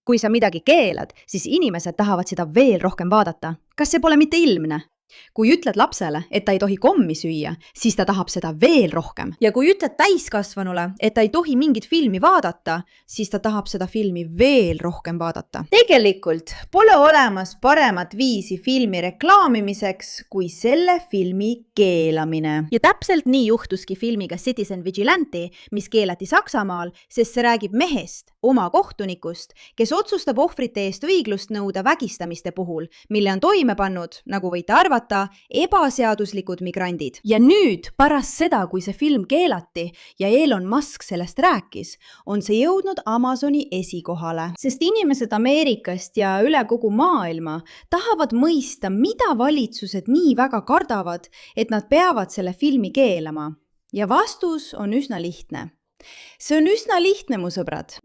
Kui sa midagi keelad, siis inimesed tahavad seda veel rohkem vaadata. Kas see pole mitte ilmne? Kui ütled lapsele, et ta ei tohi kommi süüa, siis ta tahab seda veel rohkem. Ja kui ütled täiskasvanule, et ta ei tohi mingit filmi vaadata, siis ta tahab seda filmi veel rohkem vaadata. Tegelikult pole olemas paremat viisi filmi reklaamimiseks kui selle filmi keelamine. Ja täpselt nii juhtuski filmiga Citizen Vigilante, mis keelati Saksamaal, sest see räägib mehest, oma kohtunikust, kes otsustab ohvrite eest õiglust nõuda vägistamiste puhul, mille on toime pannud, nagu võite arvata, ebaseaduslikud migrandid. Ja nüüd, pärast seda, kui see film keelati ja Elon Musk sellest rääkis, on see jõudnud Amazoni esikohale. Sest inimesed Ameerikast ja üle kogu maailma tahavad mõista, mida valitsused nii väga kardavad, et nad peavad selle filmi keelama. Ja vastus on üsna lihtne. See on üsna lihtne, mu sõbrad.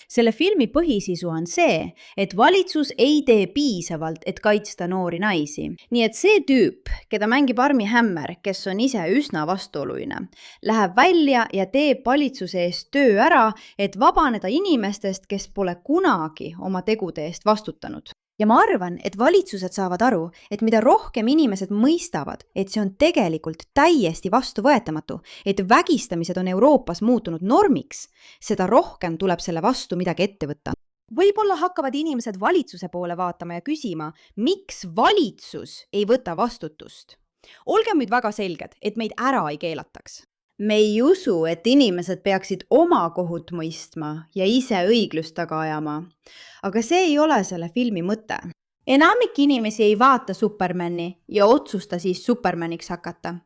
Selle filmi põhisisu on see, et valitsus ei tee piisavalt, et kaitsta noori naisi. Nii et see tüüp, keda mängib Armie Hammer, kes on ise üsna vastuoluline, läheb välja ja teeb valitsuse eest töö ära, et vabaneda inimestest, kes pole kunagi oma tegude eest vastutanud. Ja ma arvan, et valitsused saavad aru, et mida rohkem inimesed mõistavad, et see on tegelikult täiesti vastuvõetamatu, et vägistamised on Euroopas muutunud normiks, seda rohkem tuleb selle vastu midagi ette võtta. Võib-olla hakkavad inimesed valitsuse poole vaatama ja küsima, miks valitsus ei võta vastutust. Olgem nüüd väga selged, et meid ära ei keelataks. Me ei usu, et inimesed peaksid oma kohut mõistma ja ise õiglust taga ajama. Aga see ei ole selle filmi mõte. Enamik inimesi ei vaata Supermani ja otsusta siis Supermaniks hakata.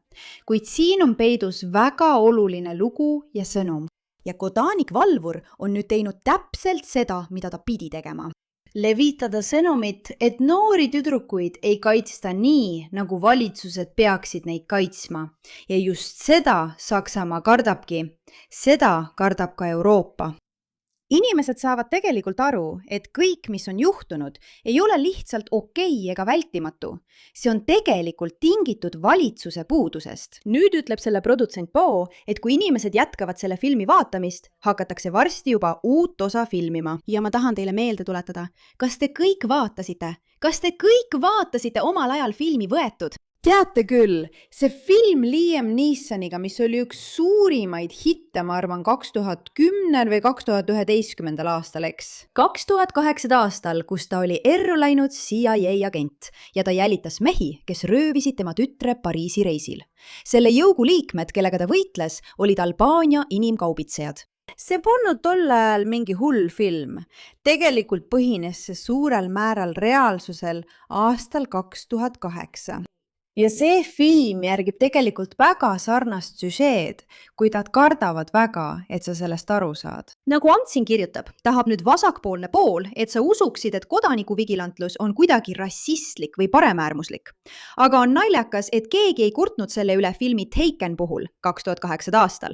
Kuid siin on peidus väga oluline lugu ja sõnum. Ja kodanik Valvur on nüüd teinud täpselt seda, mida ta pidi tegema. Levitada sõnumit, et noori tüdrukuid ei kaitsta nii, nagu valitsused peaksid neid kaitsma. Ja just seda Saksamaa kardabki. Seda kardab ka Euroopa. Inimesed saavad tegelikult aru, et kõik, mis on juhtunud, ei ole lihtsalt okei ega vältimatu. See on tegelikult tingitud valitsuse puudusest. Nüüd ütleb selle produtsent Bo, et kui inimesed jätkavad selle filmi vaatamist, hakatakse varsti juba uut osa filmima. Ja ma tahan teile meelde tuletada, kas te kõik vaatasite? Kas te kõik vaatasite omal ajal filmi Võetud? Teate küll, see film Liam Neesoniga, mis oli üks suurimaid hitte, ma arvan, 2010 või 2011 aastal, eks? 2008 aastal, kus ta oli erru läinud CIA agent ja ta jälitas mehi, kes röövisid tema tütre Pariisi reisil. Selle jõugu liikmed, kellega ta võitles, olid Albaania inimkaubitsejad. See polnud tol ajal mingi hull film. Tegelikult põhines see suurel määral reaalsusel aastal 2008. Ja see film järgib tegelikult väga sarnast süžeed, kuid nad kardavad väga, et sa sellest aru saad. Nagu Antsin kirjutab, tahab nüüd vasakpoolne pool, et sa usuksid, et kodanikuvigilantlus on kuidagi rassistlik või paremäärmuslik. Aga on naljakas, et keegi ei kurtnud selle üle filmi Taken puhul 2008 aastal.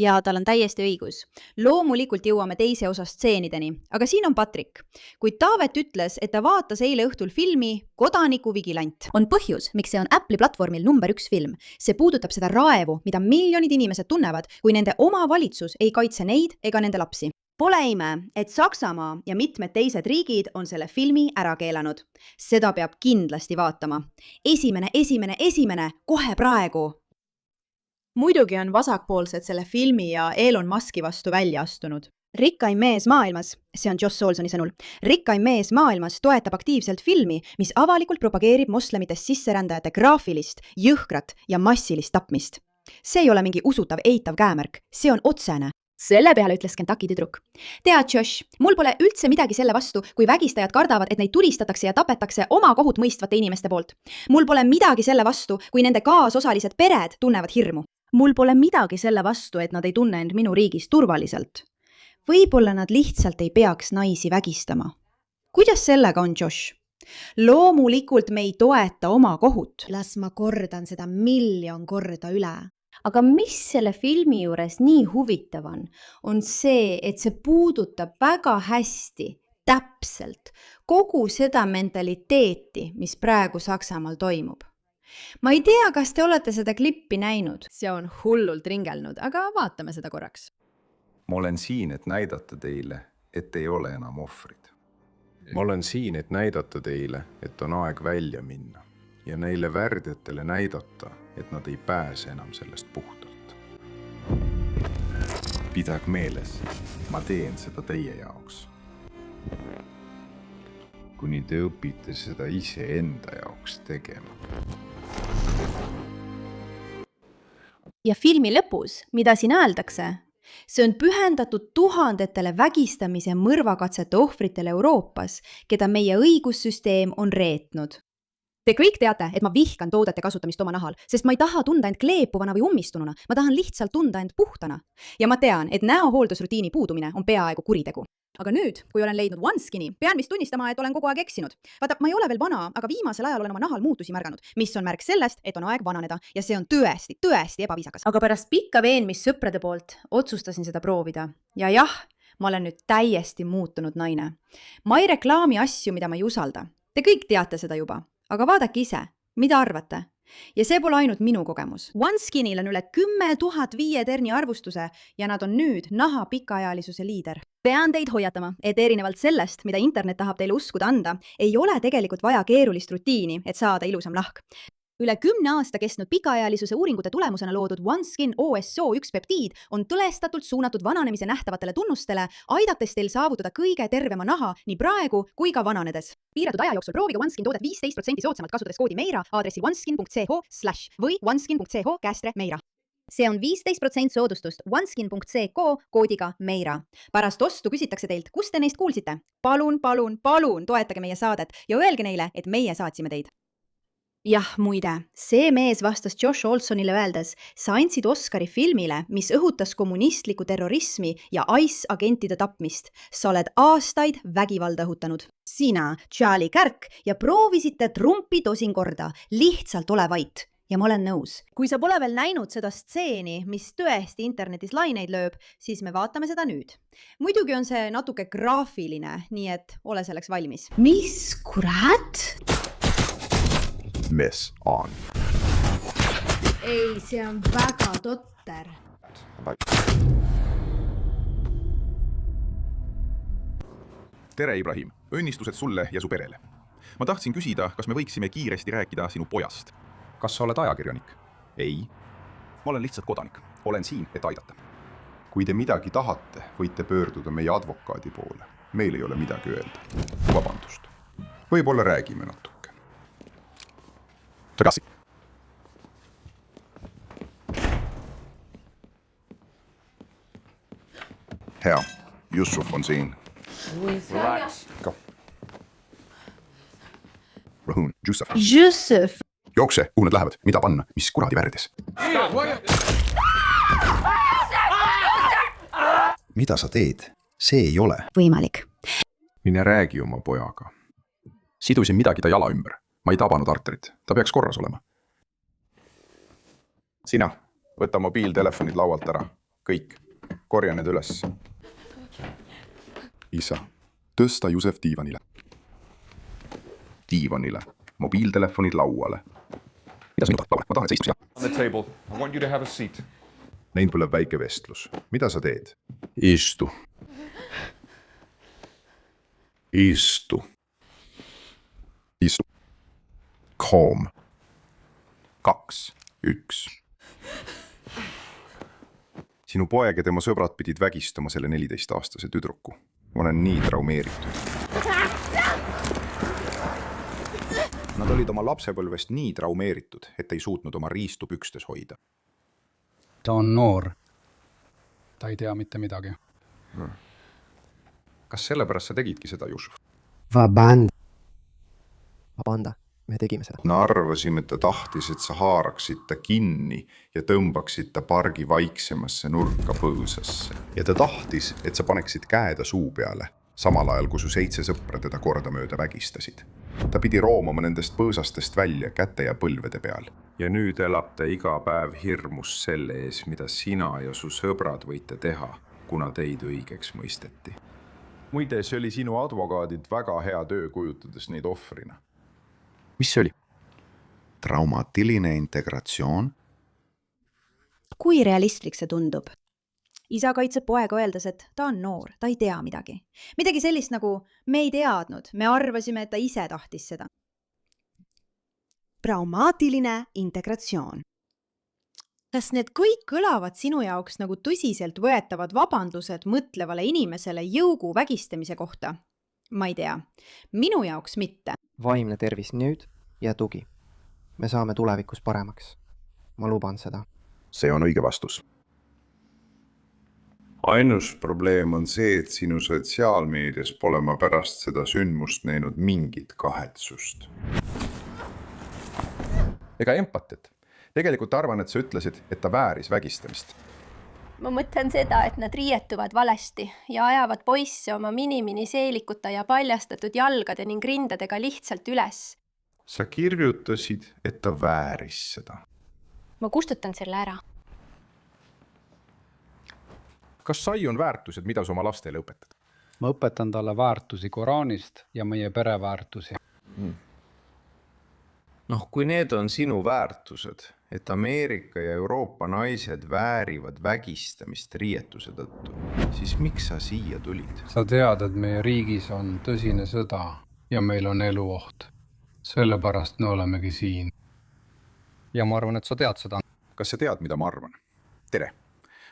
Ja tal on täiesti õigus. Loomulikult jõuame teise osa stseenideni, aga siin on Patrik. Kuid Taavet ütles, et ta vaatas eile õhtul filmi Kodanikuvigilant. On põhjus, miks see on Apple'i platvormil number 1 film. See puudutab seda raevu, mida miljonid inimesed tunnevad, kui nende oma valitsus ei kaitse neid ega nende lapsi. Pole ime, et Saksamaa ja mitmed teised riigid on selle filmi ära keelanud. Seda peab kindlasti vaatama. Esimene, kohe praegu! Muidugi on vasakpoolsed selle filmi ja Elon Muski vastu välja astunud. Rikkaim mees maailmas, see on Joss Solsoni sõnul, rikkaim mees maailmas toetab aktiivselt filmi, mis avalikult propageerib moslemitest sisserändajate graafilist, jõhkrat ja massilist tapmist. See ei ole mingi usutav eitav käemärk, see on otsene. Selle peale ütles Kentucky tüdruk. Tead, Josh, mul pole üldse midagi selle vastu, kui vägistajad kardavad, et neid tulistatakse ja tapetakse oma kohut mõistvate inimeste poolt. Mul pole midagi selle vastu, kui nende kaasosalised pered tunnevad hirmu. Mul pole midagi selle vastu, et nad ei tunne end minu riigis turvaliselt. Võib-olla nad lihtsalt ei peaks naisi vägistama. Kuidas sellega on, Josh? Loomulikult me ei toeta oma kohut. Las ma kordan seda 1,000,000 korda üle. Aga mis selle filmi juures nii huvitav on see, et see puudutab väga hästi, täpselt, kogu seda mentaliteeti, mis praegu Saksamaal toimub. Ma ei tea, kas te olete seda klippi näinud. See on hullult ringelnud, aga vaatame seda korraks. Ma olen siin, et näidata teile, et ei ole enam ohvrid. Ma olen siin, et näidata teile, et on aeg välja minna ja neile värdjatele näidata, et nad ei pääse enam sellest puhtalt. Pidage meeles, ma teen seda teie jaoks. Kuni te õpite seda ise enda jaoks tegema. Ja filmi lõpus, mida siin öeldakse? See on pühendatud tuhandetele vägistamise ja mõrvakatsete ohvritele Euroopas, keda meie õigussüsteem on reetnud. Te kõik teate, et ma vihkan toodete kasutamist oma nahal, sest ma ei taha tunda end kleepuvana või ummistununa. Ma tahan lihtsalt tunda end puhtana. Ja ma tean, et näohooldusrutiini puudumine on peaaegu kuritegu. Aga nüüd, kui olen leidnud OneSkini, pean vist tunnistama, et olen kogu aeg eksinud. Vaata, ma ei ole veel vana, aga viimasel ajal olen oma nahal muutusi märganud, mis on märk sellest, et on aeg vananeda ja see on tõesti ebaviisakas. aga pärast pikka veenmist sõprade poolt otsustasin seda proovida. Ja jah, ma olen nüüd täiesti muutunud naine. Ma ei reklaami asju, mida ma ei usalda. Te kõik teate seda juba, aga vaadake ise, mida arvate? Ja see pole ainult minu kogemus. OneSkinil on üle 10 000 viieterni arvustuse ja nad on nüüd naha pikaajalisuse liider. Pean teid hoiatama, et erinevalt sellest, mida internet tahab teile uskuda anda, ei ole tegelikult vaja keerulist rutiini, et saada ilusam nahk. Üle 10 aasta kestnud pikaajalisuse uuringute tulemusena loodud OneSkin OSO1 peptiid on tõlestatult suunatud vananemise nähtavatele tunnustele, aidates teil saavutada kõige tervema naha nii praegu kui ka vananedes. Piiratud aja jooksul proovige OneSkin toodet 15% soodsamalt kasutades koodi MEIRA aadressil oneskin.ch/ või oneskin.ch/meira. See on 15% soodustust oneskin.ch koodiga MEIRA. Pärast ostu küsitakse teilt, kus te neist kuulsite? Palun toetage meie saadet ja öelge neile, et meie saatsime teid. Jah, muide, see mees vastas Josh Olsonile öeldes, sa andsid Oscari filmile, mis õhutas kommunistlikku terrorismi ja ICE-agentide tapmist. Sa oled aastaid vägivalda õhutanud. Sina, Charlie Kirk, ja proovisite trumpi tosin korda. Lihtsalt ole vait. Ja ma olen nõus. Kui sa pole veel näinud seda stseeni, mis tõesti internetis laineid lööb, siis me vaatame seda nüüd. Muidugi on see natuke graafiline, nii et ole selleks valmis. Mis kurat? Mess on. Ei, see on väga totter. Tere, Ibrahim. Õnnistused sulle ja su perele. Ma tahtsin küsida, kas me võiksime kiiresti rääkida sinu pojast. Kas sa oled ajakirjanik? Ei. Ma olen lihtsalt kodanik. Olen siin, et aidata. Kui te midagi tahate, võite pöörduda meie advokaadi poole. Meil ei ole midagi öelda. Vabandust. Võib-olla räägime natuke. Tagasi. Hea, Yusuf on siin. Relax. Go. Rahun, Yusuf. Yusuf! Jookse, kuhu nad lähevad? Mida panna? Mis kuradi värdes? Mida sa teed? See ei ole. Võimalik. Mine räägi oma pojaga. Sidusin midagi ta jala ümber. Ma ei tabanud arterit. Ta peaks korras olema. Sina, võta mobiiltelefonid laualt ära. Kõik. Korja need üles. Isa, tõsta Jusef diivanile. Diivanile. Mobiiltelefonid lauale. Mida sa minu tahtad? Ma tahan, et sa istud sina. On the table. I want you to have a seat. Neil tuleb väike vestlus. Mida sa teed? Istu. Istu. Istu. Calm. 2, 1. Sinu poeg ja tema sõbrad pidid vägistama selle 14-aastase tüdruku. Ma olen nii traumeeritud. Nad olid oma lapsepõlvest nii traumeeritud, et ei suutnud oma riistu pükstes hoida. Ta on noor. Ta ei tea mitte midagi. Kas sellepärast sa tegidki seda, Yusuf? Vabanda, me tegime seda. Ma arvasin, et ta tahtis, et sa haaraksid ta kinni ja tõmbaksid ta pargi vaiksemasse nurka põõsasse. Ja ta tahtis, et sa paneksid käe ta suu peale, samal ajal kui su 7 sõpra teda kordamööda vägistasid. Ta pidi roomama nendest põõsastest välja käte ja põlvede peal. Ja nüüd elab ta iga päev hirmus selle ees, mida sina ja su sõbrad võite teha, kuna teid õigeks mõisteti. Muide, see oli sinu advokaadid väga hea töö kujutades neid ohvrina. Mis see oli? Traumatiline integratsioon. Kui realistlik see tundub? isa kaitseb poega öeldes, et ta on noor, ta ei tea midagi. Midagi sellist nagu me ei teadnud, me arvasime, et ta ise tahtis seda. Traumaatiline integratsioon. Kas need kõik kõlavad sinu jaoks nagu tõsiselt võetavad vabandused mõtlevale inimesele jõugu vägistamise kohta? Ma ei tea. Minu jaoks mitte. Vaimne tervis nüüd ja tugi. Me saame tulevikus paremaks. Ma luban seda. see on õige vastus. ainus probleem on see, et sinu sotsiaalmeedias pole ma pärast seda sündmust näinud mingit kahetsust. ega empaatiat. Tegelikult arvan, et sa ütlesid, et ta vääris vägistamist. Ma mõtlen seda, et nad riietuvad valesti ja ajavad poisse oma mini seelikuta ja paljastatud jalgade ning rindadega lihtsalt üles. Sa kirjutasid, et ta vääris seda. Ma kustutan selle ära. Kas sai on väärtused, mida sa oma lastele õpetad? Ma õpetan talle väärtusi Koraanist ja meie pereväärtusi. Kui need on sinu väärtused, et Ameerika ja Euroopa naised väärivad vägistamist riietuse tõttu, siis miks sa siia tulid? Sa tead, et meie riigis on tõsine sõda ja meil on eluoht. Sellepärast me olemegi siin. Ja ma arvan, et sa tead seda. Kas sa tead, mida ma arvan? Tere!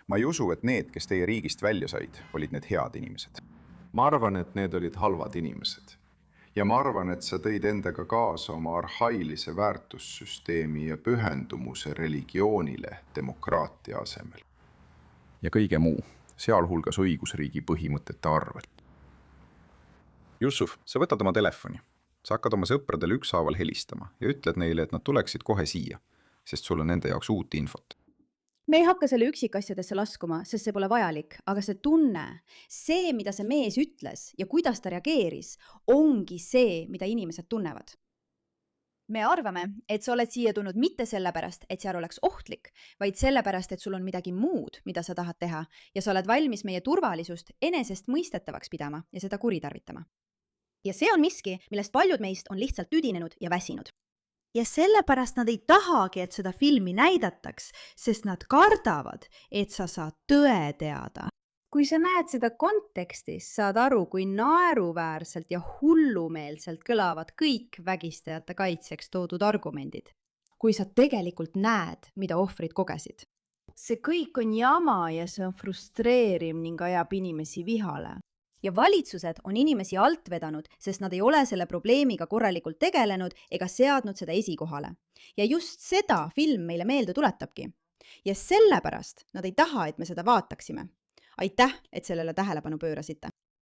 Ma ei usu, et need, kes teie riigist välja said, olid need head inimesed. Ma arvan, et need olid halvad inimesed. Ja ma arvan, et sa tõid endaga kaasa oma arhailise väärtussüsteemi ja pühendumuse religioonile demokraatia asemel. Ja kõige muu, sealhulgas õigusriigi põhimõtete arvel. Jussuf, sa võtad oma telefoni. Sa hakkad oma sõpradele ükshaaval helistama ja ütled neile, et nad tuleksid kohe siia, sest sul on nende jaoks uut infot. Me ei hakka selle üksikasjadesse laskuma, sest see pole vajalik, aga see tunne, see, mida see mees ütles ja kuidas ta reageeris, ongi see, mida inimesed tunnevad. Me arvame, et sa oled siia tulnud mitte sellepärast, et seal oleks ohtlik, vaid sellepärast, et sul on midagi muud, mida sa tahad teha ja sa oled valmis meie turvalisust enesest mõistetavaks pidama ja seda kuritarvitama. Ja see on miski, millest paljud meist on lihtsalt tüdinenud ja väsinud. Ja sellepärast nad ei tahagi, et seda filmi näidataks, sest nad kardavad, et sa saad tõe teada. Kui sa näed seda kontekstis, saad aru, kui naeruväärselt ja hullumeelselt kõlavad kõik vägistajate kaitseks toodud argumendid. Kui sa tegelikult näed, mida ohvrid kogesid. See kõik on jama ja see on frustreeriv ning ajab inimesi vihale. Ja valitsused on inimesi alt vedanud, sest nad ei ole selle probleemiga korralikult tegelenud ega seadnud seda esikohale. Ja just seda film meile meelde tuletabki. Ja sellepärast nad ei taha, et me seda vaataksime. Aitäh, et sellele tähelepanu pöörasite.